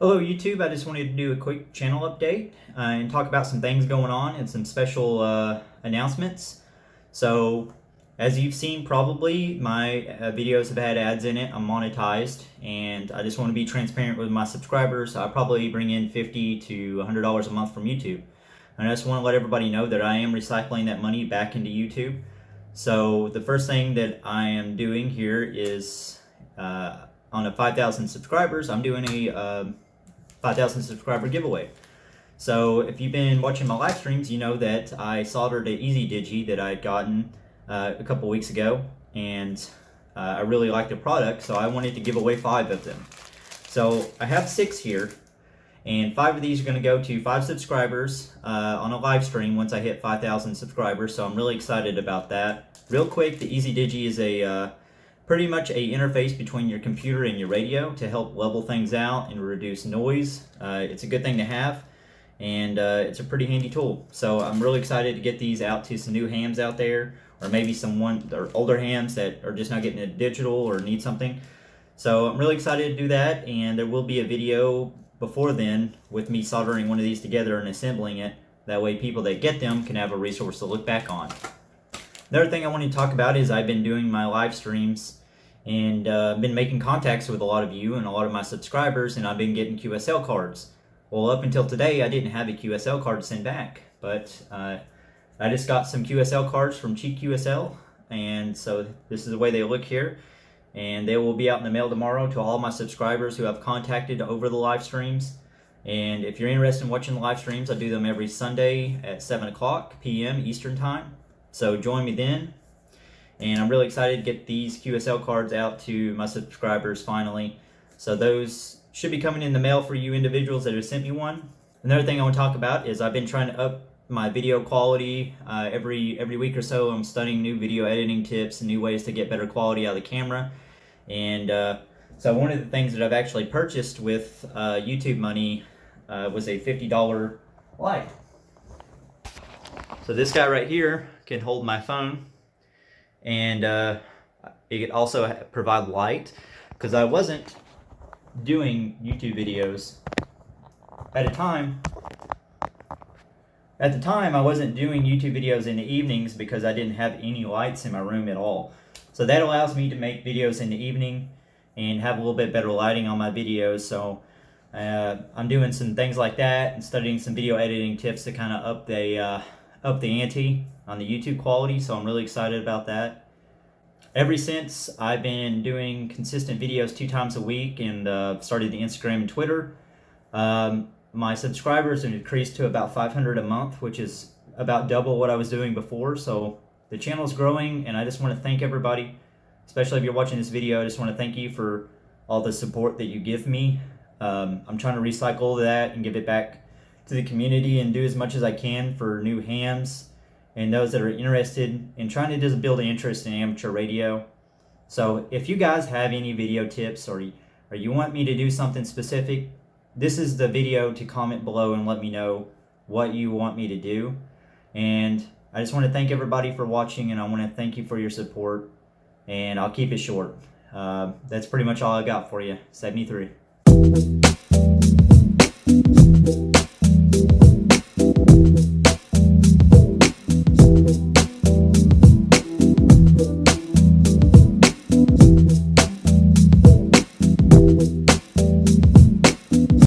Hello YouTube, I just wanted to do a quick channel update and talk about some things going on and some special announcements. So as you've seen probably, my videos have had ads in it. I'm monetized and I just want to be transparent with my subscribers. I probably bring in $50 to $100 a month from YouTube. And I just want to let everybody know that I am recycling that money back into YouTube. So the first thing that I am doing here is on a 5,000 subscribers, I'm doing a 5,000 subscriber giveaway. So if you've been watching my live streams, you know that I soldered an Easy Digi that I had gotten a couple weeks ago, and I really liked the product, so I wanted to give away 5 of them. So I have 6 here, and 5 of these are going to go to 5 subscribers on a live stream once I hit 5,000 subscribers, so I'm really excited about that. Real quick, the Easy Digi is a pretty much a interface between your computer and your radio to help level things out and reduce noise. It's a good thing to have, and it's a pretty handy tool. So I'm really excited to get these out to some new hams out there, or maybe some older hams that are just not getting it digital or need something. So I'm really excited to do that, and there will be a video before then with me soldering one of these together and assembling it. That way people that get them can have a resource to look back on. Another thing I want to talk about is I've been doing my live streams and been making contacts with a lot of you and a lot of my subscribers, and I've been getting QSL cards. Well, up until today, I didn't have a QSL card to send back, but I just got some QSL cards from Cheap QSL, and so this is the way they look here, and they will be out in the mail tomorrow to all my subscribers who I've contacted over the live streams. And if you're interested in watching the live streams, I do them every Sunday at 7 o'clock p.m. Eastern Time, so join me then. And I'm really excited to get these QSL cards out to my subscribers finally. So those should be coming in the mail for you individuals that have sent me one. Another thing I want to talk about is I've been trying to up my video quality every week or so. I'm studying new video editing tips and new ways to get better quality out of the camera. And so one of the things that I've actually purchased with YouTube money was a $50 light. So this guy right here can hold my phone, and it could also provide light, because I wasn't doing YouTube videos at the time. At the time, I wasn't doing YouTube videos in the evenings because I didn't have any lights in my room at all. So that allows me to make videos in the evening and have a little bit better lighting on my videos. So I'm doing some things like that and studying some video editing tips to kind of up the ante on the YouTube quality, so I'm really excited about that. Ever since I've been doing consistent videos 2 times a week and started the Instagram and Twitter, my subscribers have increased to about 500 a month, which is about double what I was doing before. So the channel's growing, and I just want to thank everybody, especially if you're watching this video. I just want to thank you for all the support that you give me. I'm trying to recycle that and give it back to the community and do as much as I can for new hams and those that are interested in trying to just build an interest in amateur radio. So if you guys have any video tips, or you want me to do something specific, this is the video to comment below and let me know what you want me to do. And I just want to thank everybody for watching, and I want to thank you for your support, and I'll keep it short. That's pretty much all I got for you. 73.